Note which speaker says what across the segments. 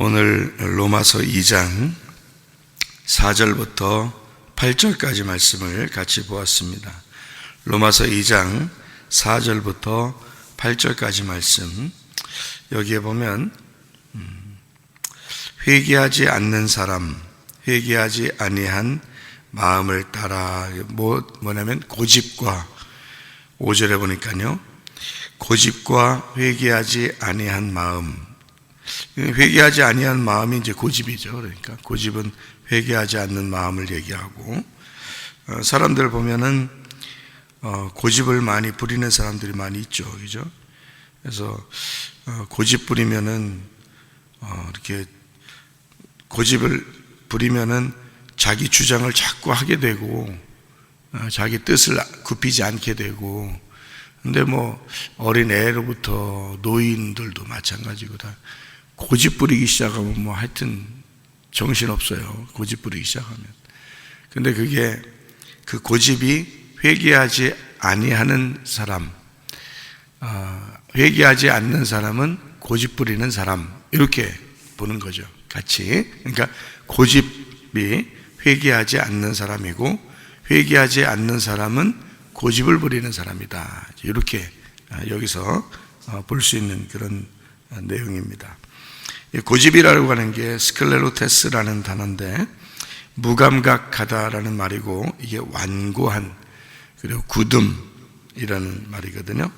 Speaker 1: 오늘 로마서 2장 4절부터 8절까지 말씀을 같이 보았습니다. 로마서 2장 4절부터 8절까지 말씀, 여기에 보면 회개하지 않는 사람, 회개하지 아니한 마음을 따라, 뭐냐면 고집과, 5절에 보니까요, 고집과 회개하지 아니한 마음. 회개하지 아니한 마음이 이제 고집이죠. 그러니까 고집은 회개하지 않는 마음을 얘기하고, 사람들 보면은 고집을 많이 부리는 사람들이 많이 있죠, 그죠? 그래서 고집 부리면은 이렇게 고집을 부리면은 자기 주장을 자꾸 하게 되고, 자기 뜻을 굽히지 않게 되고. 근데 뭐 어린 애로부터 노인들도 마찬가지고 다 고집 부리기 시작하면 뭐 하여튼 정신없어요. 고집 부리기 시작하면. 근데 그게 그 고집이 회개하지 아니하는 사람, 회개하지 않는 사람은 고집 부리는 사람, 이렇게 보는 거죠. 같이. 그러니까 고집이 회개하지 않는 사람이고, 회개하지 않는 사람은 고집을 부리는 사람이다. 이렇게 여기서 볼 수 있는 그런 내용입니다. 고집이라고 하는 게 스클레로테스라는 단어인데, 무감각하다라는 말이고, 이게 완고한, 그리고 굳음이라는 말이거든요.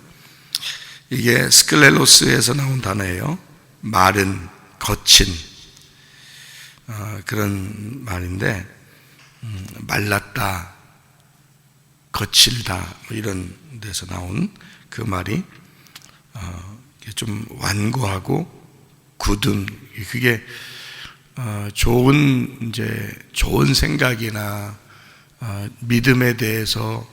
Speaker 1: 이게 스클레로스에서 나온 단어예요. 마른, 거친 그런 말인데, 말랐다, 거칠다, 뭐 이런 데서 나온 그 말이 좀 완고하고 굳음, 그게 좋은 생각이나 믿음에 대해서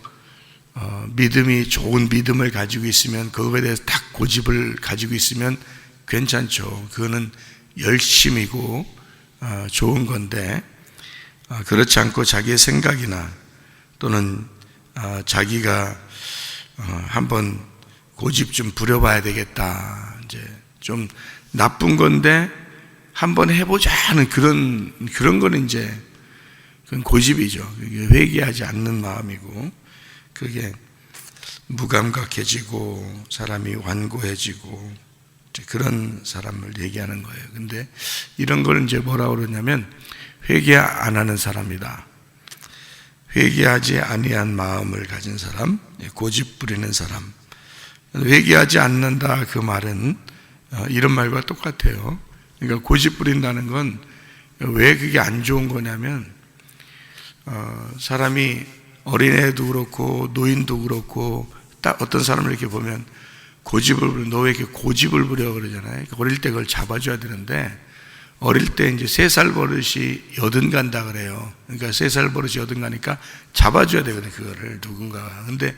Speaker 1: 믿음이 좋은 믿음을 가지고 있으면, 그거에 대해서 딱 고집을 가지고 있으면 괜찮죠. 그거는 열심이고 좋은 건데, 그렇지 않고 자기의 생각이나 또는 자기가 한번 고집 좀 부려봐야 되겠다, 이제 좀 나쁜 건데 한번 해보자 하는 그런 거는 이제 그건 고집이죠. 그게 회개하지 않는 마음이고, 그게 무감각해지고 사람이 완고해지고 그런 사람을 얘기하는 거예요. 근데 이런 걸 이제 뭐라고 그러냐면 회개 안 하는 사람이다. 회개하지 아니한 마음을 가진 사람, 고집 부리는 사람. 회개하지 않는다, 그 말은 이런 말과 똑같아요. 그러니까 고집 부린다는 건 왜 그게 안 좋은 거냐면, 사람이 어린애도 그렇고 노인도 그렇고, 딱 어떤 사람을 이렇게 보면 고집을 부려, 너 왜 이렇게 고집을 부려 그러잖아요. 어릴 때 그걸 잡아줘야 되는데, 어릴 때 이제 3살 버릇이 여든 간다 그래요. 그러니까 3살 버릇이 여든 가니까 잡아줘야 되거든요, 그거를 누군가가. 근데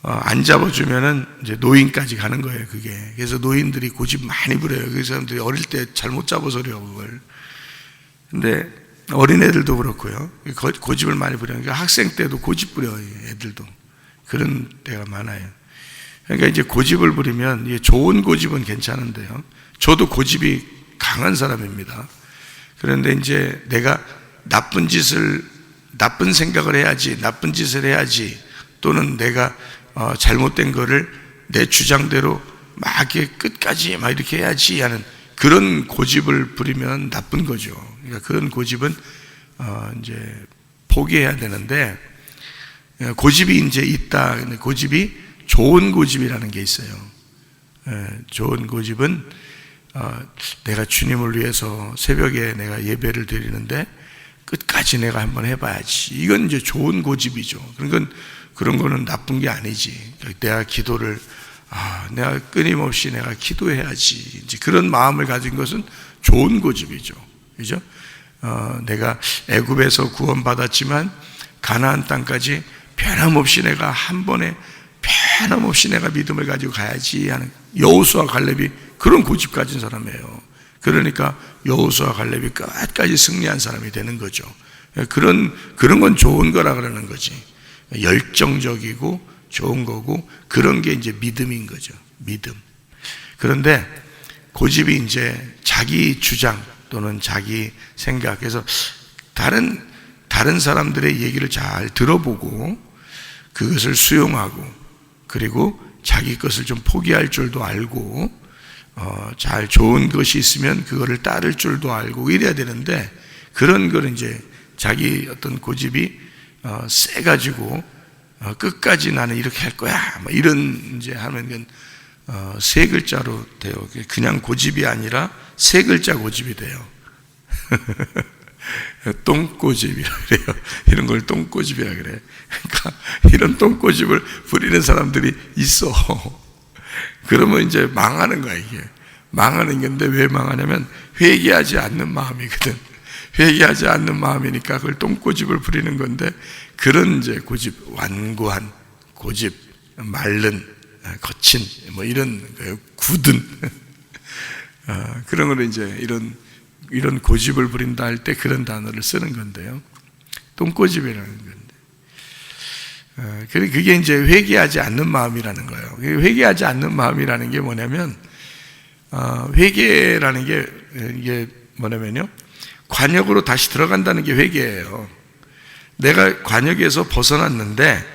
Speaker 1: 안 잡아주면은 이제 노인까지 가는 거예요, 그게. 그래서 노인들이 고집 많이 부려요. 그 사람들이 어릴 때 잘못 잡아서 그래요, 그걸. 근데 어린애들도 그렇고요. 고집을 많이 부려요. 그러니까 학생 때도 고집 부려요, 애들도. 그런 때가 많아요. 그러니까 이제 고집을 부리면, 이게 좋은 고집은 괜찮은데요. 저도 고집이 강한 사람입니다. 그런데 이제 내가 나쁜 생각을 해야지, 나쁜 짓을 해야지, 또는 내가 잘못된 거를 내 주장대로 막 이렇게 끝까지 막 이렇게 해야지 하는 그런 고집을 부리면 나쁜 거죠. 그러니까 그런 고집은 이제 포기해야 되는데, 고집이 이제 있다. 근데 고집이 좋은 고집이라는 게 있어요. 좋은 고집은 내가 주님을 위해서 새벽에 내가 예배를 드리는데 끝까지 내가 한번 해봐야지. 이건 이제 좋은 고집이죠. 그런 거는 나쁜 게 아니지. 내가 기도를, 내가 끊임없이 내가 기도해야지. 이제 그런 마음을 가진 것은 좋은 고집이죠. 그죠? 내가 애굽에서 구원받았지만 가나안 땅까지 변함없이 내가 한 번에 변함없이 내가 믿음을 가지고 가야지 하는, 여호수아 갈렙이 그런 고집 가진 사람이에요. 그러니까 여호수아 갈렙이 끝까지 승리한 사람이 되는 거죠. 그런 건 좋은 거라 그러는 거지. 열정적이고 좋은 거고, 그런 게 이제 믿음인 거죠. 믿음. 그런데 고집이 이제 자기 주장 또는 자기 생각, 그래서 다른 사람들의 얘기를 잘 들어보고 그것을 수용하고, 그리고 자기 것을 좀 포기할 줄도 알고, 잘 좋은 것이 있으면 그거를 따를 줄도 알고 이래야 되는데, 그런 거는 이제 자기 어떤 고집이 세가지고 끝까지 나는 이렇게 할 거야, 뭐 이런 이제 하면 세 글자로 돼요. 그냥 고집이 아니라 세 글자 고집이 돼요. 똥고집이라 그래요. 이런 걸 똥고집이라 그래. 그러니까 이런 똥고집을 부리는 사람들이 있어. 그러면 이제 망하는 거야. 이게 망하는 건데, 왜 망하냐면 회개하지 않는 마음이거든. 회개하지 않는 마음이니까 그걸 똥고집을 부리는 건데, 그런 이제 고집, 완고한 고집, 마른, 거친, 뭐 이런 굳은 그런 걸 이제 이런 고집을 부린다 할 때 그런 단어를 쓰는 건데요. 똥고집이라는 건데. 그게 이제 회개하지 않는 마음이라는 거예요. 회개하지 않는 마음이라는 게 뭐냐면, 회개라는 게 이게 뭐냐면요, 관역으로 다시 들어간다는 게 회개예요. 내가 관역에서 벗어났는데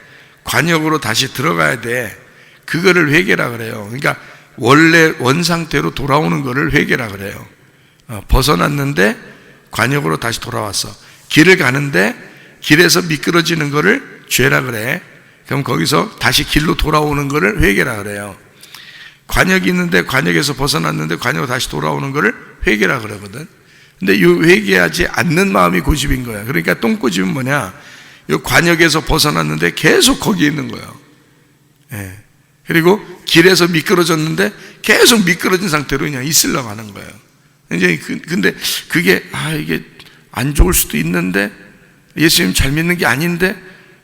Speaker 1: 관역으로 다시 들어가야 돼. 그거를 회개라 그래요. 그러니까 원래 원상태로 돌아오는 거를 회개라 그래요. 벗어났는데 관역으로 다시 돌아왔어. 길을 가는데 길에서 미끄러지는 거를 죄라 그래. 그럼 거기서 다시 길로 돌아오는 거를 회개라 그래요. 관역이 있는데 관역에서 벗어났는데 관역으로 다시 돌아오는 거를 회개라 그러거든. 근데 이 회개하지 않는 마음이 고집인 거야. 그러니까 똥고집은 뭐냐, 이 관역에서 벗어났는데 계속 거기에 있는 거예요. 예. 그리고 길에서 미끄러졌는데 계속 미끄러진 상태로 그냥 있으려고 하는 거예요. 이제 근데 그게 이게 안 좋을 수도 있는데, 예수님 잘 믿는 게 아닌데,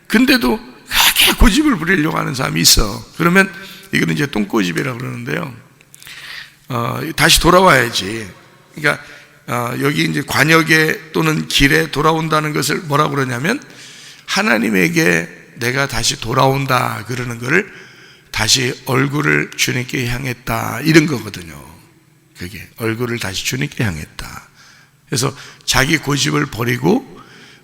Speaker 1: 근데도 그렇게 고집을 부리려고 하는 사람이 있어. 그러면 이거는 이제 똥고집이라고 그러는데요. 다시 돌아와야지. 그러니까 여기 이제 관역에 또는 길에 돌아온다는 것을 뭐라고 그러냐면, 하나님에게 내가 다시 돌아온다 그러는 거를 다시 얼굴을 주님께 향했다, 이런 거거든요. 그게 얼굴을 다시 주님께 향했다. 그래서 자기 고집을 버리고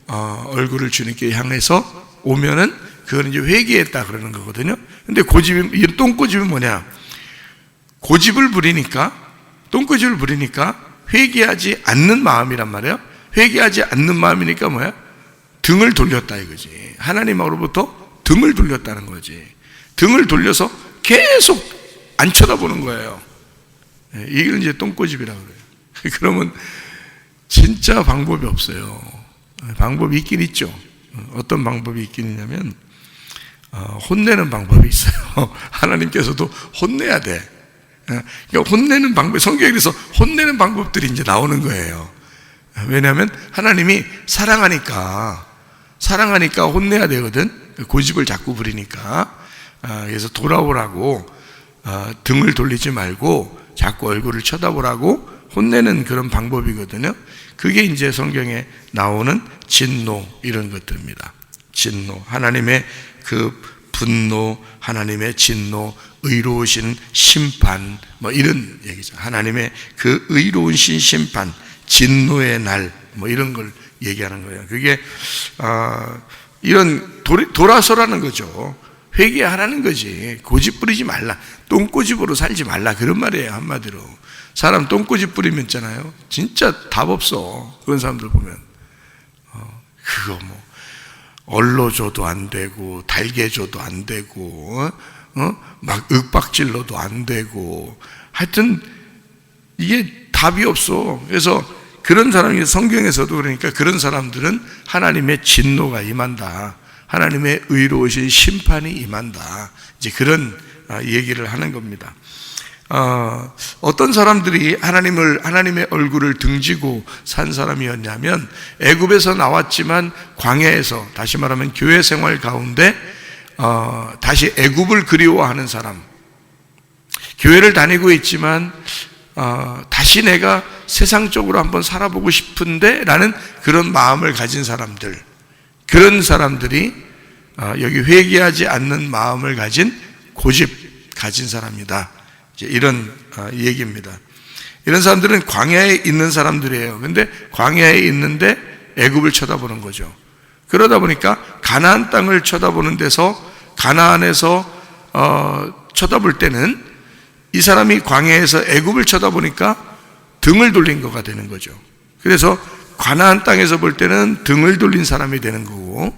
Speaker 1: 얼굴을 주님께 향해서 오면은 그거는 이제 회개했다 그러는 거거든요. 근데 고집이, 이 똥고집이 뭐냐, 고집을 부리니까, 똥고집을 부리니까 회개하지 않는 마음이란 말이에요. 회개하지 않는 마음이니까 뭐야? 등을 돌렸다 이거지. 하나님으로부터 등을 돌렸다는 거지. 등을 돌려서 계속 안 쳐다보는 거예요. 이걸 이제 똥고집이라고 그래요. 그러면 진짜 방법이 없어요. 방법이 있긴 있죠. 어떤 방법이 있긴 있냐면, 혼내는 방법이 있어요. 하나님께서도 혼내야 돼. 그러니까 혼내는 방법, 성경에서 혼내는 방법들이 이제 나오는 거예요. 왜냐하면 하나님이 사랑하니까 혼내야 되거든. 고집을 자꾸 부리니까. 그래서 돌아오라고, 등을 돌리지 말고 자꾸 얼굴을 쳐다보라고 혼내는 그런 방법이거든요. 그게 이제 성경에 나오는 진노, 이런 것들입니다. 진노, 하나님의 그 분노, 하나님의 진노, 의로우신 심판, 뭐 이런 얘기죠. 하나님의 그 의로우신 심판, 진노의 날, 뭐 이런 걸 얘기하는 거예요. 그게 이런 돌아서라는 거죠. 회개하라는 거지. 고집 부리지 말라, 똥고집으로 살지 말라, 그런 말이에요. 한마디로 사람 똥고집 부리면 있잖아요, 진짜 답 없어. 그런 사람들 보면 그거 뭐 얼로줘도 안 되고 달개줘도 안 되고 막 윽박질러도 안 되고, 하여튼 이게 답이 없어. 그래서 그런 사람이 성경에서도, 그러니까 그런 사람들은 하나님의 진노가 임한다, 하나님의 의로우신 심판이 임한다, 이제 그런 얘기를 하는 겁니다. 어떤 사람들이 하나님의 얼굴을 등지고 산 사람이었냐면, 애굽에서 나왔지만 광야에서, 다시 말하면 교회 생활 가운데 다시 애굽을 그리워하는 사람, 교회를 다니고 있지만 다시 내가 세상적으로 한번 살아보고 싶은데 라는 그런 마음을 가진 사람들, 그런 사람들이 여기 회개하지 않는 마음을 가진, 고집 가진 사람이다, 이제 이런 얘기입니다. 이런 사람들은 광야에 있는 사람들이에요. 근데 광야에 있는데 애굽을 쳐다보는 거죠. 그러다 보니까 가나안 땅을 쳐다보는 데서 가나안에서 쳐다볼 때는 이 사람이 광야에서 애굽을 쳐다보니까 등을 돌린 거가 되는 거죠. 그래서 가나안 땅에서 볼 때는 등을 돌린 사람이 되는 거고,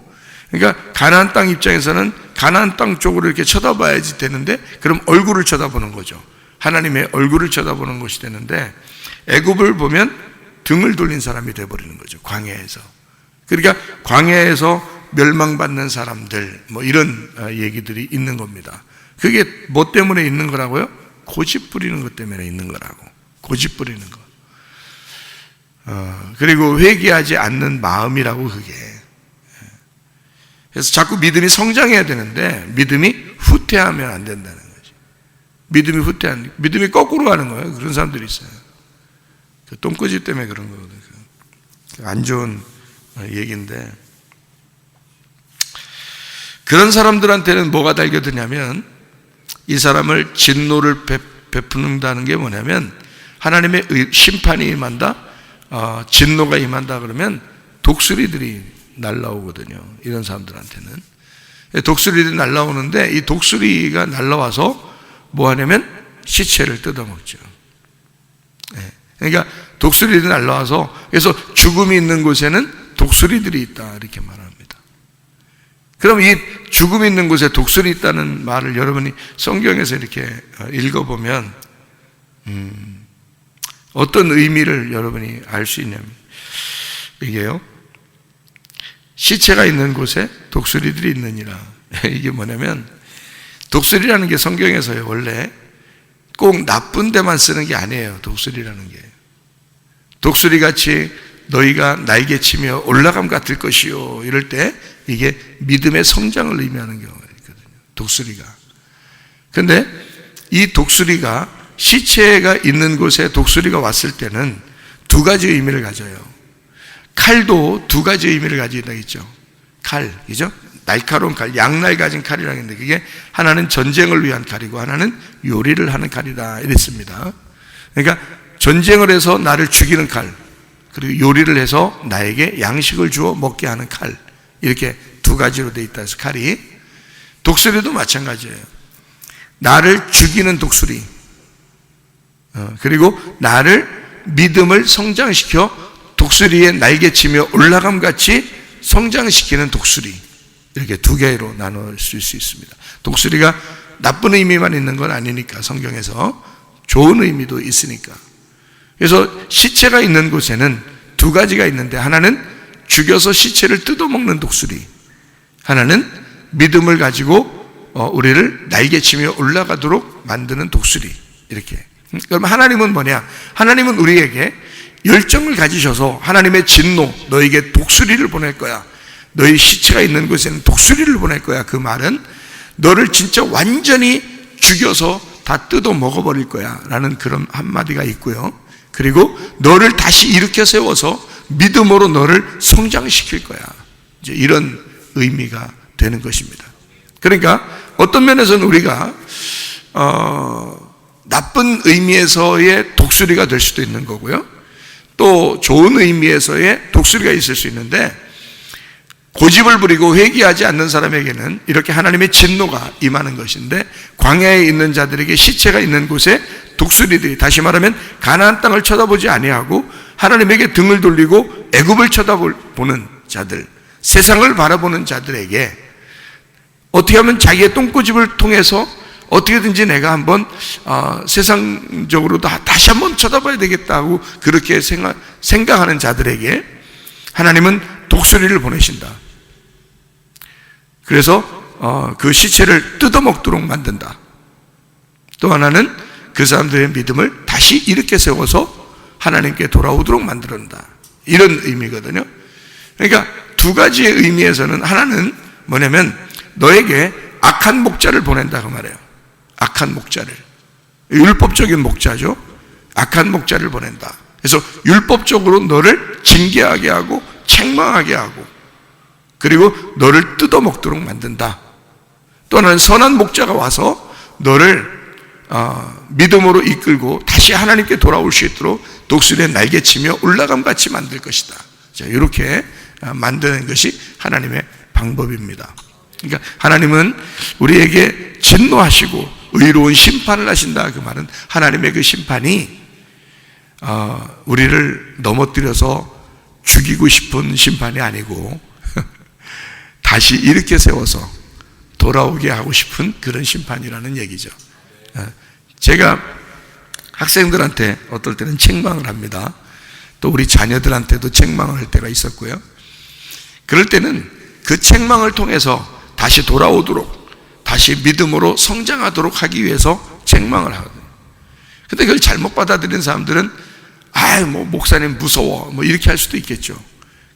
Speaker 1: 그러니까 가나안 땅 입장에서는 가나안 땅 쪽으로 이렇게 쳐다봐야지 되는데, 그럼 얼굴을 쳐다보는 거죠. 하나님의 얼굴을 쳐다보는 것이 되는데, 애굽을 보면 등을 돌린 사람이 되어버리는 거죠. 광야에서. 그러니까 광야에서 멸망받는 사람들, 뭐 이런 얘기들이 있는 겁니다. 그게 뭐 때문에 있는 거라고요? 고집 부리는 것 때문에 있는 거라고. 고집 부리는 것. 그리고 회개하지 않는 마음이라고, 그게. 그래서 자꾸 믿음이 성장해야 되는데 믿음이 후퇴하면 안 된다는 거지. 믿음이 거꾸로 가는 거예요. 그런 사람들이 있어요. 그 똥꼬집 때문에 그런 거거든요. 안 좋은 얘기인데, 그런 사람들한테는 뭐가 달겨드냐면, 이 사람을 진노를 베푸는다는 게 뭐냐면, 하나님의 심판이 임한다, 진노가 임한다 그러면 독수리들이 날라오거든요. 이런 사람들한테는 독수리들이 날라오는데, 이 독수리가 날라와서 뭐 하냐면 시체를 뜯어먹죠. 그러니까 독수리들이 날라와서, 그래서 죽음이 있는 곳에는 독수리들이 있다, 이렇게 말합니다. 그럼 이 죽음이 있는 곳에 독수리 있다는 말을 여러분이 성경에서 이렇게 읽어보면 어떤 의미를 여러분이 알 수 있냐면, 이게요, 시체가 있는 곳에 독수리들이 있느니라. 이게 뭐냐면, 독수리라는 게 성경에서요, 원래 꼭 나쁜 데만 쓰는 게 아니에요. 독수리라는 게 독수리같이 너희가 날개치며 올라감 같을 것이요, 이럴 때 이게 믿음의 성장을 의미하는 경우가 있거든요. 독수리가. 근데 이 독수리가, 시체가 있는 곳에 독수리가 왔을 때는 두 가지 의미를 가져요. 칼도 두 가지 의미를 가지고 있죠. 칼, 그죠? 날카로운 칼, 양날 가진 칼이라는 게, 그게 하나는 전쟁을 위한 칼이고 하나는 요리를 하는 칼이다, 이랬습니다. 그러니까 전쟁을 해서 나를 죽이는 칼, 그리고 요리를 해서 나에게 양식을 주어 먹게 하는 칼, 이렇게 두 가지로 돼 있다 해서 칼이. 독수리도 마찬가지예요. 나를 죽이는 독수리, 그리고 나를 믿음을 성장시켜 독수리의 날개치며 올라감같이 성장시키는 독수리, 이렇게 두 개로 나눌 수 있습니다. 독수리가 나쁜 의미만 있는 건 아니니까, 성경에서 좋은 의미도 있으니까. 그래서 시체가 있는 곳에는 두 가지가 있는데, 하나는 죽여서 시체를 뜯어먹는 독수리, 하나는 믿음을 가지고 우리를 날개치며 올라가도록 만드는 독수리, 이렇게. 그럼 하나님은 뭐냐? 하나님은 우리에게 열정을 가지셔서 하나님의 진노, 너에게 독수리를 보낼 거야, 너희 시체가 있는 곳에는 독수리를 보낼 거야. 그 말은 너를 진짜 완전히 죽여서 다 뜯어 먹어버릴 거야 라는 그런 한마디가 있고요, 그리고 너를 다시 일으켜 세워서 믿음으로 너를 성장시킬 거야, 이제 이런 의미가 되는 것입니다. 그러니까 어떤 면에서는 우리가 나쁜 의미에서의 독수리가 될 수도 있는 거고요, 또 좋은 의미에서의 독수리가 있을 수 있는데, 고집을 부리고 회개하지 않는 사람에게는 이렇게 하나님의 진노가 임하는 것인데, 광야에 있는 자들에게, 시체가 있는 곳에 독수리들이, 다시 말하면 가나안 땅을 쳐다보지 아니하고 하나님에게 등을 돌리고 애굽을 쳐다보는 자들, 세상을 바라보는 자들에게 어떻게 하면 자기의 똥꼬집을 통해서 어떻게든지 내가 한번 세상적으로 다시 한번 쳐다봐야 되겠다고 그렇게 생각하는 자들에게 하나님은 독수리를 보내신다. 그래서 그 시체를 뜯어먹도록 만든다. 또 하나는 그 사람들의 믿음을 다시 일으켜 세워서 하나님께 돌아오도록 만든다, 이런 의미거든요. 그러니까 두 가지의 의미에서는, 하나는 뭐냐면 너에게 악한 목자를 보낸다, 그 말이에요. 악한 목자를, 율법적인 목자죠. 악한 목자를 보낸다. 그래서 율법적으로 너를 징계하게 하고 책망하게 하고, 그리고 너를 뜯어먹도록 만든다. 또 하나는 선한 목자가 와서 너를 믿음으로 이끌고 다시 하나님께 돌아올 수 있도록 독수리에 날개치며 올라감 같이 만들 것이다. 자, 이렇게 만드는 것이 하나님의 방법입니다. 그러니까 하나님은 우리에게 진노하시고 의로운 심판을 하신다. 그 말은 하나님의 그 심판이 우리를 넘어뜨려서 죽이고 싶은 심판이 아니고 다시 일으켜 세워서 돌아오게 하고 싶은 그런 심판이라는 얘기죠. 제가 학생들한테 어떨 때는 책망을 합니다. 또 우리 자녀들한테도 책망을 할 때가 있었고요. 그럴 때는 그 책망을 통해서 다시 돌아오도록, 다시 믿음으로 성장하도록 하기 위해서 책망을 하거든요. 근데 그걸 잘못 받아들이는 사람들은 목사님 무서워 이렇게 할 수도 있겠죠.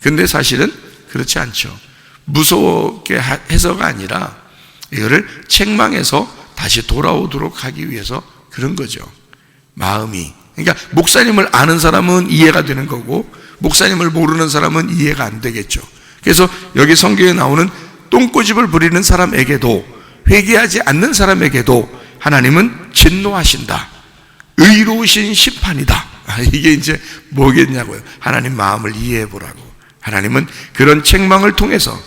Speaker 1: 근데 사실은 그렇지 않죠. 무서웠게 해서가 아니라 이거를 책망해서 다시 돌아오도록 하기 위해서 그런 거죠. 마음이. 그러니까 목사님을 아는 사람은 이해가 되는 거고 목사님을 모르는 사람은 이해가 안 되겠죠. 그래서 여기 성경에 나오는 똥꼬집을 부리는 사람에게도, 회개하지 않는 사람에게도 하나님은 진노하신다. 의로우신 심판이다. 이게 이제 뭐겠냐고요. 하나님 마음을 이해해 보라고. 하나님은 그런 책망을 통해서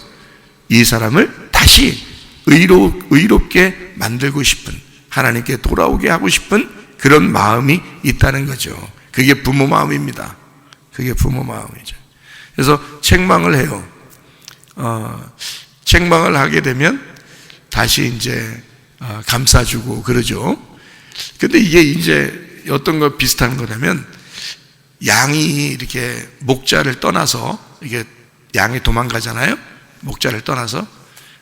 Speaker 1: 이 사람을 다시 의롭게 만들고 싶은, 하나님께 돌아오게 하고 싶은 그런 마음이 있다는 거죠. 그게 부모 마음입니다. 그게 부모 마음이죠. 그래서 책망을 해요. 책망을 하게 되면 다시 이제 감싸주고 그러죠. 근데 이게 이제 어떤 거 비슷한 거냐면, 양이 이렇게 목자를 떠나서, 이게 양이 도망가잖아요. 목자를 떠나서.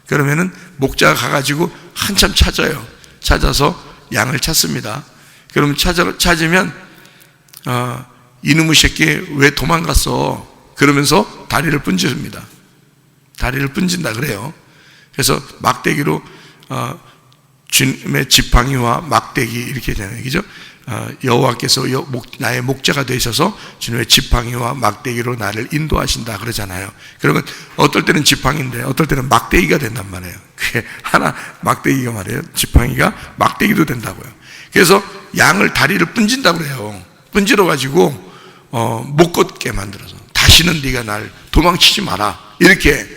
Speaker 1: 그러면은 목자가 가가지고 한참 찾아요. 찾아서 양을 찾습니다. 그러면 찾으면 이놈의 새끼 왜 도망갔어? 그러면서 다리를 분집니다. 다리를 분진다 그래요. 그래서 막대기로 주님의 지팡이와 막대기 이렇게 되는 얘기죠. 여호와께서 나의 목자가 되셔서 주님의 지팡이와 막대기로 나를 인도하신다 그러잖아요. 그러면 어떨 때는 지팡이인데 어떨 때는 막대기가 된단 말이에요. 그게 하나 막대기가 말이에요. 지팡이가 막대기도 된다고요. 그래서 양을 다리를 분진다고 그래요. 분질러 가지고 못 걷게 만들어서 다시는 네가 날 도망치지 마라 이렇게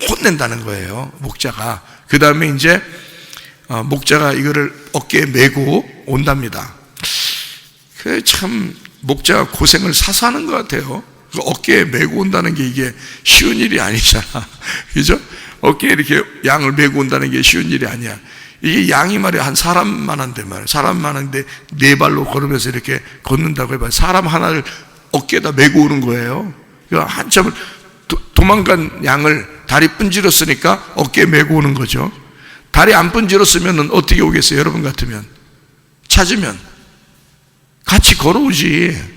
Speaker 1: 혼낸다는 거예요. 목자가. 그 다음에 이제 목자가 이거를 어깨에 메고 온답니다. 그 참 목자가 고생을 사서 하는 것 같아요. 그 어깨에 메고 온다는 게 이게 쉬운 일이 아니잖아. 그죠? 어깨에 이렇게 양을 메고 온다는 게 쉬운 일이 아니야. 이게 양이 말이야 한 사람만한데 말이야. 사람만한데 네 발로 걸으면서 이렇게 걷는다고 해봐. 사람 하나를 어깨에다 메고 오는 거예요. 한참을 도망간 양을 다리 분질렀으니까 어깨에 메고 오는 거죠. 다리 안 분질렀으면 어떻게 오겠어요? 여러분 같으면 찾으면 같이 걸어오지.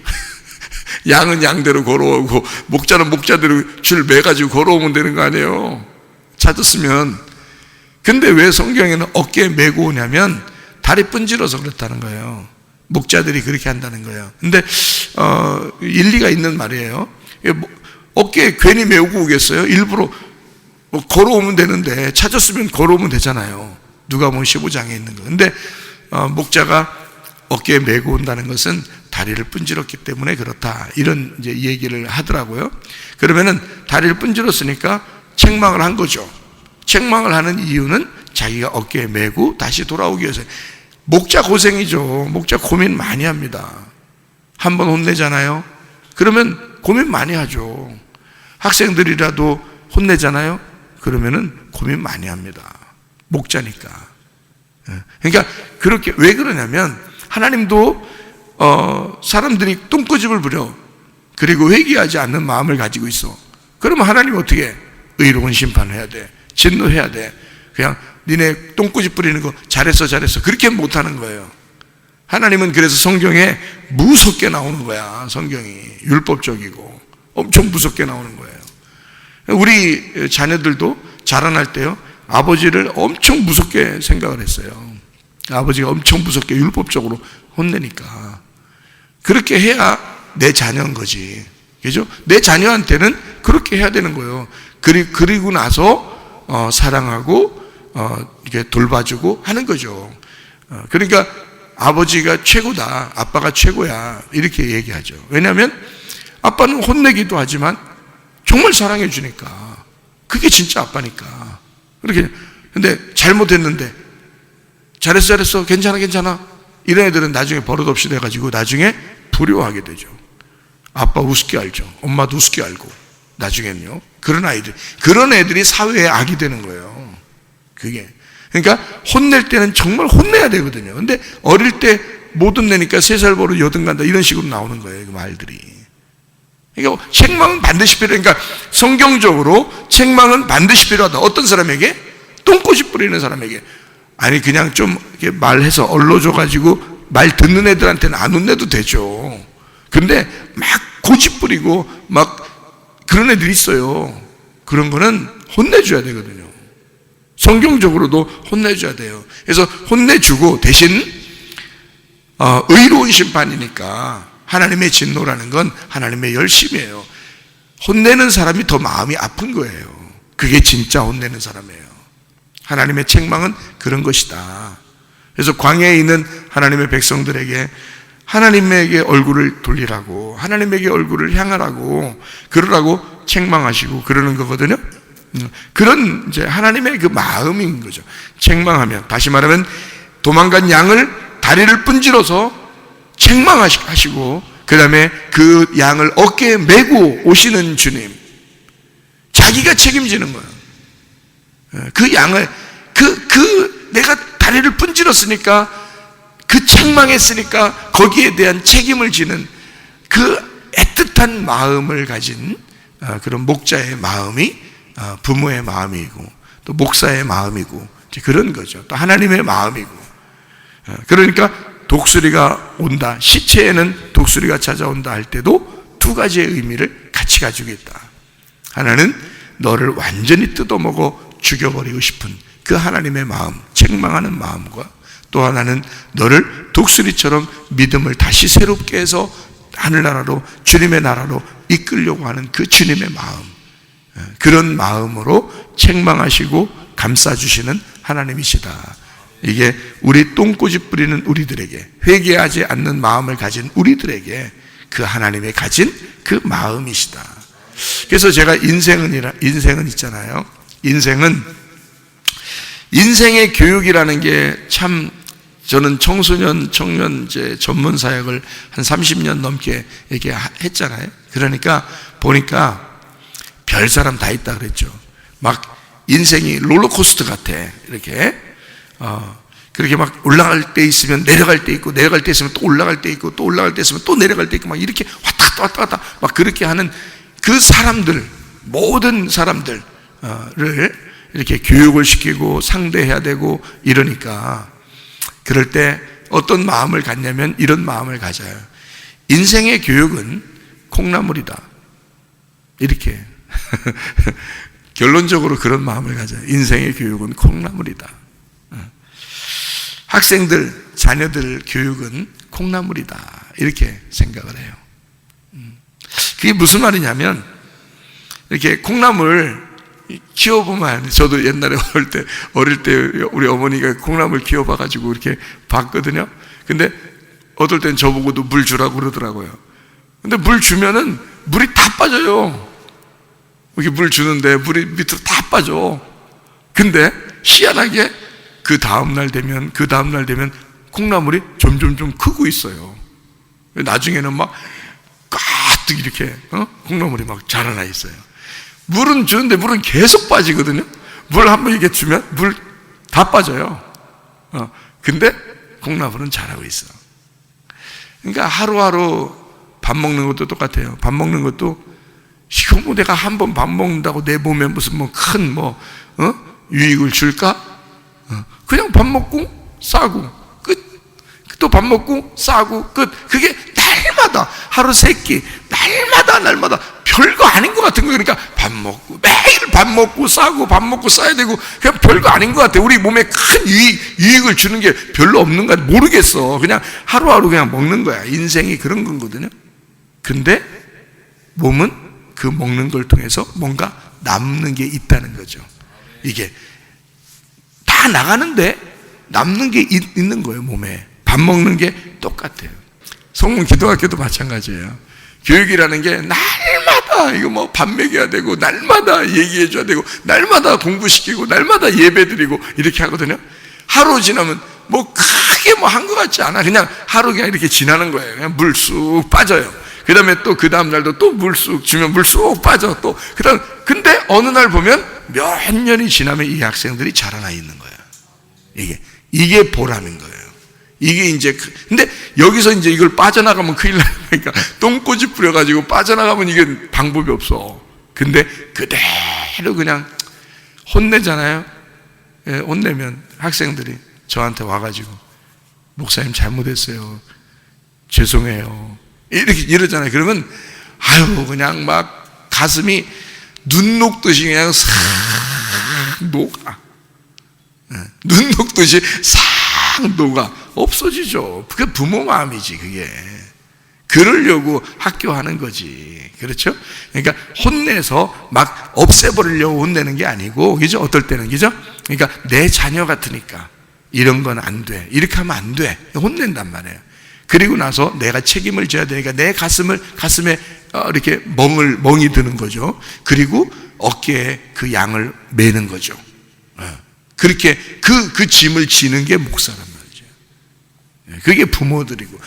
Speaker 1: 양은 양대로 걸어오고 목자는 목자대로 줄 매가지고 걸어오면 되는 거 아니에요? 찾았으면. 근데 왜 성경에는 어깨에 메고 오냐면 다리 분질러서 그렇다는 거예요. 목자들이 그렇게 한다는 거예요. 근데 일리가 있는 말이에요. 어깨에 괜히 메고 오겠어요? 일부러 걸어오면 되는데, 찾았으면 걸어오면 되잖아요. 누가복음 15장에 있는 거. 근데 목자가 어깨에 메고 온다는 것은 다리를 분질렀기 때문에 그렇다, 이런 이제 얘기를 하더라고요. 그러면은 다리를 분질렀으니까 책망을 한 거죠. 책망을 하는 이유는 자기가 어깨에 메고 다시 돌아오기 위해서. 목자 고생이죠. 목자 고민 많이 합니다. 한번 혼내잖아요. 그러면 고민 많이 하죠. 학생들이라도 혼내잖아요. 그러면은 고민 많이 합니다. 목자니까. 그러니까 그렇게, 왜 그러냐면 하나님도 사람들이 똥꼬집을 부려 그리고 회개하지 않는 마음을 가지고 있어. 그러면 하나님 어떻게? 의로운 심판을 해야 돼. 진노해야 돼. 그냥 니네 똥꼬집 부리는 거 잘했어 그렇게 못하는 거예요. 하나님은 그래서 성경에 무섭게 나오는 거야. 성경이 율법적이고 엄청 무섭게 나오는 거예요. 우리 자녀들도 자라날 때요, 아버지를 엄청 무섭게 생각을 했어요. 아버지가 엄청 무섭게 율법적으로 혼내니까. 그렇게 해야 내 자녀인 거지. 그죠? 내 자녀한테는 그렇게 해야 되는 거예요. 그리고 나서 사랑하고 이렇게 돌봐주고 하는 거죠. 그러니까 아버지가 최고다, 아빠가 최고야, 이렇게 얘기하죠. 왜냐하면 아빠는 혼내기도 하지만 정말 사랑해 주니까, 그게 진짜 아빠니까. 그렇게. 근데 잘못했는데 잘했어 괜찮아 이런 애들은 나중에 버릇없이 돼가지고 나중에 불효하게 되죠. 아빠 우습게 알죠. 엄마도 우습게 알고. 나중에는요, 그런 애들이 사회의 악이 되는 거예요. 그게. 그러니까 혼낼 때는 정말 혼내야 되거든요. 근데 어릴 때 못 혼내니까 3살 버릇 여든 간다, 이런 식으로 나오는 거예요, 그 말들이. 그러니까 책망은 반드시 필요해. 그러니까 성경적으로 책망은 반드시 필요하다. 어떤 사람에게? 똥꼬집 부리는 사람에게. 아니 그냥 좀 이렇게 말해서 얼러줘가지고 말 듣는 애들한테는 안 혼내도 되죠. 근데 막 고집 부리고 막 그런 애들이 있어요. 그런 거는 혼내줘야 되거든요. 성경적으로도 혼내줘야 돼요. 그래서 혼내주고 대신 의로운 심판이니까, 하나님의 진노라는 건 하나님의 열심이에요. 혼내는 사람이 더 마음이 아픈 거예요. 그게 진짜 혼내는 사람이에요. 하나님의 책망은 그런 것이다. 그래서 광야에 있는 하나님의 백성들에게 하나님에게 얼굴을 돌리라고, 하나님에게 얼굴을 향하라고, 그러라고 책망하시고 그러는 거거든요. 그런 이제 하나님의 그 마음인 거죠. 책망하면, 다시 말하면 도망간 양을 다리를 분질러서 책망하시고, 그 다음에 그 양을 어깨에 메고 오시는 주님, 자기가 책임지는 거예요. 그 양을 내가 다리를 분질렀으니까, 그 책망했으니까 거기에 대한 책임을 지는 그 애틋한 마음을 가진 그런 목자의 마음이 부모의 마음이고, 또 목사의 마음이고, 그런 거죠. 또 하나님의 마음이고. 그러니까 독수리가 온다, 시체에는 독수리가 찾아온다 할 때도 두 가지의 의미를 같이 가지고 있다. 하나는 너를 완전히 뜯어먹어 죽여버리고 싶은 그 하나님의 마음, 책망하는 마음과, 또 하나는 너를 독수리처럼 믿음을 다시 새롭게 해서 하늘나라로, 주님의 나라로 이끌려고 하는 그 주님의 마음, 그런 마음으로 책망하시고 감싸주시는 하나님이시다. 이게 우리 똥꼬집 부리는 우리들에게, 회개하지 않는 마음을 가진 우리들에게 그 하나님의 가진 그 마음이시다. 그래서 제가 인생은 있잖아요. 인생의 교육이라는 게 참, 저는 청소년, 청년 전문 사역을 한 30년 넘게 이렇게 했잖아요. 그러니까 보니까 별 사람 다 있다 그랬죠. 막 인생이 롤러코스터 같아. 이렇게 그렇게 막 올라갈 때 있으면 내려갈 때 있고, 내려갈 때 있으면 또 올라갈 때 있고, 또 올라갈 때 있으면 또 내려갈 때 있고, 막 이렇게 왔다 갔다 막 그렇게 하는 그 사람들, 모든 사람들을 이렇게 교육을 시키고 상대해야 되고 이러니까, 그럴 때 어떤 마음을 갖냐면 이런 마음을 가져요. 인생의 교육은 콩나물이다. 이렇게 결론적으로 그런 마음을 가져요. 인생의 교육은 콩나물이다. 학생들, 자녀들 교육은 콩나물이다. 이렇게 생각을 해요. 그게 무슨 말이냐면, 이렇게 콩나물 키워보면, 저도 옛날에 어릴 때 우리 어머니가 콩나물 키워봐가지고 이렇게 봤거든요. 근데 어떨 땐 저보고도 물 주라고 그러더라고요. 근데 물 주면은 물이 다 빠져요. 이렇게 물 주는데 물이 밑으로 다 빠져. 근데 희한하게 그 다음날 되면 콩나물이 점점 좀 크고 있어요. 나중에는 막 가득 이렇게 콩나물이 막 자라나 있어요. 물은 주는데 물은 계속 빠지거든요. 물 한번 이렇게 주면 물 다 빠져요. 근데 콩나물은 자라고 있어. 그러니까 하루하루 밥 먹는 것도 똑같아요. 밥 먹는 것도, 이거 뭐 내가 한 번 밥 먹는다고 내 몸에 무슨 큰 유익을 줄까? 그냥 밥 먹고 싸고 끝. 또 밥 먹고 싸고 끝. 그게 날마다, 하루 3끼, 날마다 별거 아닌 것 같은 거예요. 그러니까 밥 먹고, 매일 밥 먹고 싸고 밥 먹고 싸야 되고, 그냥 별거 아닌 것 같아요. 우리 몸에 큰 유익을 주는 게 별로 없는 것 같아. 모르겠어. 그냥 하루하루 그냥 먹는 거야. 인생이 그런 거거든요. 근데 몸은 그 먹는 걸 통해서 뭔가 남는 게 있다는 거죠. 이게 다 나가는데 남는 게 있는 거예요. 몸에 밥 밥 먹는 게 똑같아요. 성문 기도학교도 마찬가지예요. 교육이라는 게 날마다 이거 뭐 밥 먹여야 되고, 날마다 얘기해 줘야 되고, 날마다 공부시키고, 날마다 예배 드리고 이렇게 하거든요. 하루 지나면 뭐 크게 뭐 한 것 같지 않아. 그냥 하루 그냥 이렇게 지나는 거예요. 그냥 물 쑥 빠져요. 그 다음에 또 그 다음 날도 또 물 쑥 주면 물 쑥 빠져. 또 그다음 근데 어느 날 보면 몇 년이 지나면 이 학생들이 자라나 있는 거예요. 이게 보람인 거예요. 이게 이제 근데 여기서 이제 이걸 빠져나가면 큰일 나니까 똥꼬집 부려가지고 빠져나가면 이게 방법이 없어. 근데 그대로 그냥 혼내잖아요. 예, 혼내면 학생들이 저한테 와가지고 목사님 잘못했어요. 죄송해요. 이렇게 이러잖아요. 그러면 아유 그냥 막 가슴이 눈 녹듯이 그냥 싹 녹아. 눈 녹듯이 싹 녹아 없어지죠. 그게 부모 마음이지. 그게 그러려고 학교 하는 거지. 그렇죠? 그러니까 혼내서 막 없애버리려고 혼내는 게 아니고, 그죠? 어떨 때는, 그죠? 그러니까 내 자녀 같으니까 이런 건 안 돼, 이렇게 하면 안 돼, 혼낸단 말이에요. 그리고 나서 내가 책임을 져야 되니까 내 가슴에 이렇게 멍이 드는 거죠. 그리고 어깨에 그 양을 매는 거죠. 그렇게 그 짐을 지는 게 목사란 말이죠. 그게 부모들이고,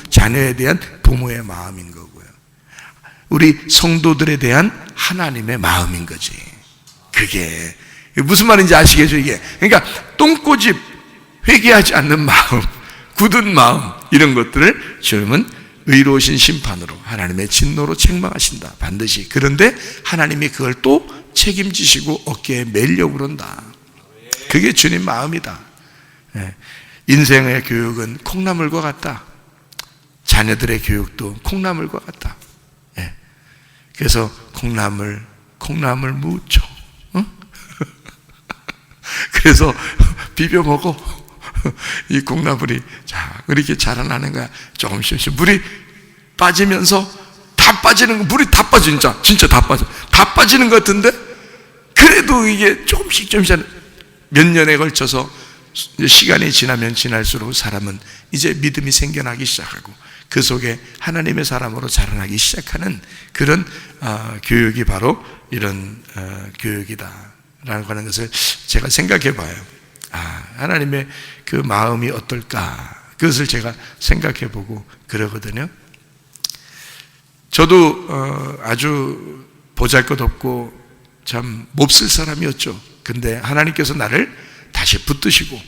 Speaker 1: 자녀에 대한 부모의 마음인 거고요. 우리 성도들에 대한 하나님의 마음인 거지. 그게 무슨 말인지 아시겠죠? 이게 그러니까 똥꼬집, 회개하지 않는 마음, 굳은 마음, 이런 것들을 주님은 의로우신 심판으로, 하나님의 진노로 책망하신다, 반드시. 그런데 하나님이 그걸 또 책임지시고 어깨에 매려고 그런다. 그게 주님 마음이다. 인생의 교육은 콩나물과 같다. 자녀들의 교육도 콩나물과 같다. 그래서 콩나물 무쳐, 그래서 비벼 먹어. 이 콩나물이 자 이렇게 자라나는 거야. 조금씩 물이 빠지면서 다 빠지는 거, 물이 다 빠져. 진짜 다 빠지는 것 같은데, 그래도 이게 조금씩 몇 년에 걸쳐서 시간이 지나면 지날수록 사람은 이제 믿음이 생겨나기 시작하고, 그 속에 하나님의 사람으로 자라나기 시작하는 그런 교육이 바로 이런 교육이다라는 하는 것을 제가 생각해 봐요. 하나님의 그 마음이 어떨까, 그것을 제가 생각해 보고 그러거든요. 저도 아주 보잘것없고 참 몹쓸 사람이었죠. 근데 하나님께서 나를 다시 붙드시고,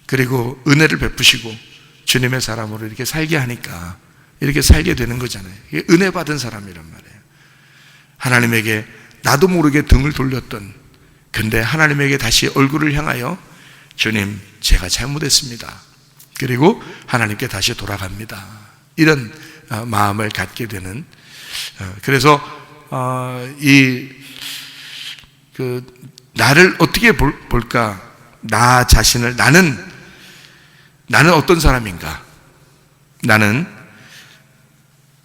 Speaker 1: 그리고 은혜를 베푸시고 주님의 사람으로 이렇게 살게 하니까 이렇게 살게 되는 거잖아요. 이게 은혜 받은 사람이란 말이에요. 하나님에게 나도 모르게 등을 돌렸던, 근데 하나님에게 다시 얼굴을 향하여 주님, 제가 잘못했습니다. 그리고 하나님께 다시 돌아갑니다. 이런 마음을 갖게 되는, 그래서 나를 어떻게 볼까? 나 자신을, 나는 어떤 사람인가? 나는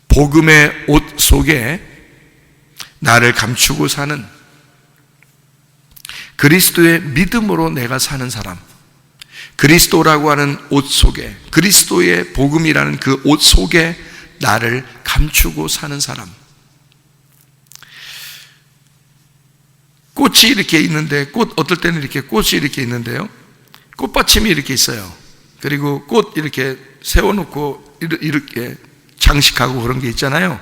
Speaker 1: 복음의 옷 속에 나를 감추고 사는, 그리스도의 믿음으로 내가 사는 사람, 그리스도라고 하는 옷 속에, 그리스도의 복음이라는 그 옷 속에 나를 감추고 사는 사람. 꽃이 이렇게 있는데, 어떨 때는 이렇게 꽃이 이렇게 있는데요, 꽃받침이 이렇게 있어요. 그리고 꽃 이렇게 세워놓고 이렇게 장식하고 그런 게 있잖아요.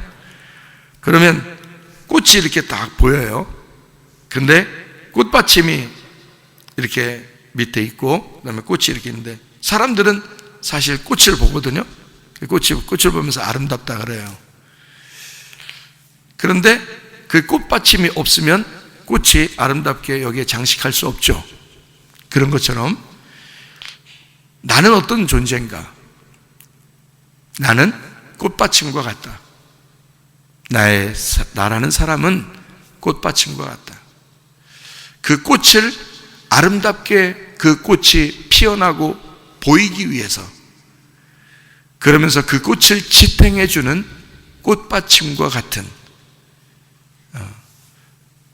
Speaker 1: 그러면 꽃이 이렇게 딱 보여요. 근데 꽃받침이 이렇게 밑에 있고, 그 다음에 꽃이 이렇게 있는데, 사람들은 사실 꽃을 보거든요. 꽃을 보면서 아름답다 그래요. 그런데 그 꽃받침이 없으면 꽃이 아름답게 여기에 장식할 수 없죠. 그런 것처럼 나는 어떤 존재인가? 나는 꽃받침과 같다. 나라는 사람은 꽃받침과 같다. 그 꽃을 아름답게, 그 꽃이 피어나고 보이기 위해서, 그러면서 그 꽃을 지탱해주는 꽃받침과 같은,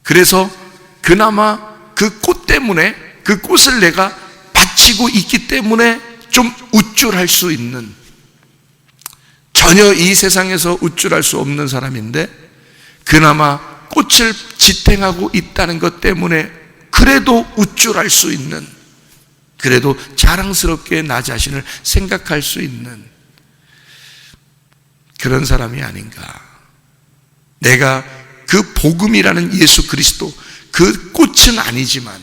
Speaker 1: 그래서 그나마 그 꽃 때문에, 그 꽃을 내가 바치고 있기 때문에 좀 우쭐할 수 있는, 전혀 이 세상에서 우쭐할 수 없는 사람인데 그나마 꽃을 지탱하고 있다는 것 때문에 그래도 우쭐할 수 있는, 그래도 자랑스럽게 나 자신을 생각할 수 있는 그런 사람이 아닌가. 내가 그 복음이라는 예수 그리스도, 그 꽃은 아니지만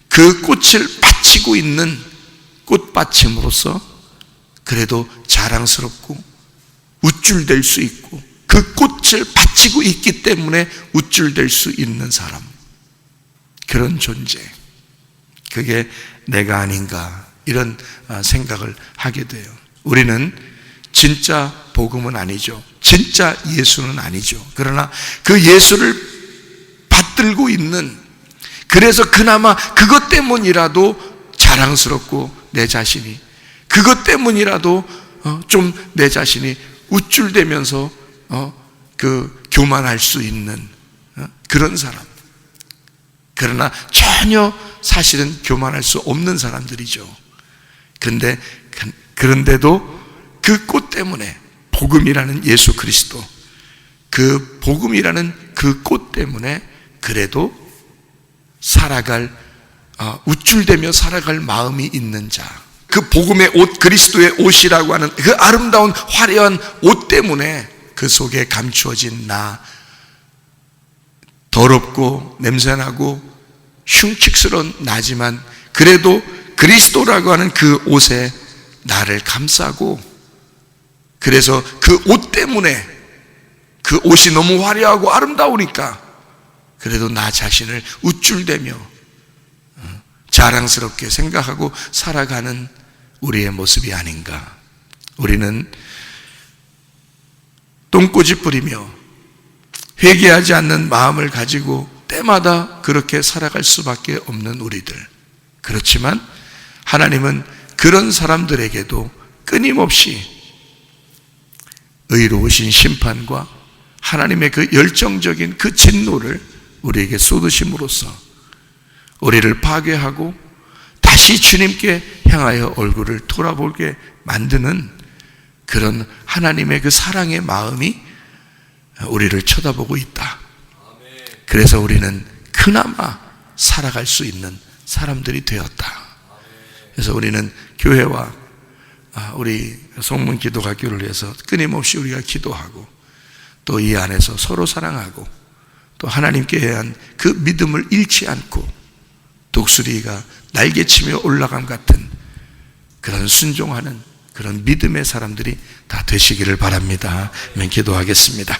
Speaker 1: 그 꽃을 바치고 있는 꽃받침으로서 그래도 자랑스럽고 우쭐될 수 있고, 그 꽃을 바치고 있기 때문에 우쭐될 수 있는 사람, 그런 존재, 그게 내가 아닌가, 이런 생각을 하게 돼요. 우리는 진짜 복음은 아니죠. 진짜 예수는 아니죠. 그러나 그 예수를 받들고 있는, 그래서 그나마 그것 때문이라도 자랑스럽고 내 자신이, 그것 때문이라도 좀 내 자신이 우쭐대면서 교만할 수 있는 그런 사람. 그러나 전혀 사실은 교만할 수 없는 사람들이죠. 그런데도 그 꽃 때문에, 복음이라는 예수 그리스도, 그 복음이라는 그 꽃 때문에 그래도 살아갈, 우쭐대며 살아갈 마음이 있는 자, 그 복음의 옷, 그리스도의 옷이라고 하는 그 아름다운 화려한 옷 때문에 그 속에 감추어진 나, 더럽고 냄새나고 흉측스러운 나지만 그래도 그리스도라고 하는 그 옷에 나를 감싸고, 그래서 그 옷 때문에, 그 옷이 너무 화려하고 아름다우니까 그래도 나 자신을 우쭐대며 자랑스럽게 생각하고 살아가는 우리의 모습이 아닌가. 우리는 똥꼬집 부리며 회개하지 않는 마음을 가지고 때마다 그렇게 살아갈 수밖에 없는 우리들. 그렇지만 하나님은 그런 사람들에게도 끊임없이 의로우신 심판과 하나님의 그 열정적인 그 진노를 우리에게 쏟으심으로써 우리를 파괴하고 다시 주님께 향하여 얼굴을 돌아보게 만드는 그런 하나님의 그 사랑의 마음이 우리를 쳐다보고 있다. 그래서 우리는 그나마 살아갈 수 있는 사람들이 되었다. 그래서 우리는 교회와 우리 성문 기도학교를 위해서 끊임없이 우리가 기도하고, 또 이 안에서 서로 사랑하고, 또 하나님께 대한 그 믿음을 잃지 않고 독수리가 날개치며 올라감 같은 그런 순종하는 그런 믿음의 사람들이 다 되시기를 바랍니다. 아멘. 기도하겠습니다.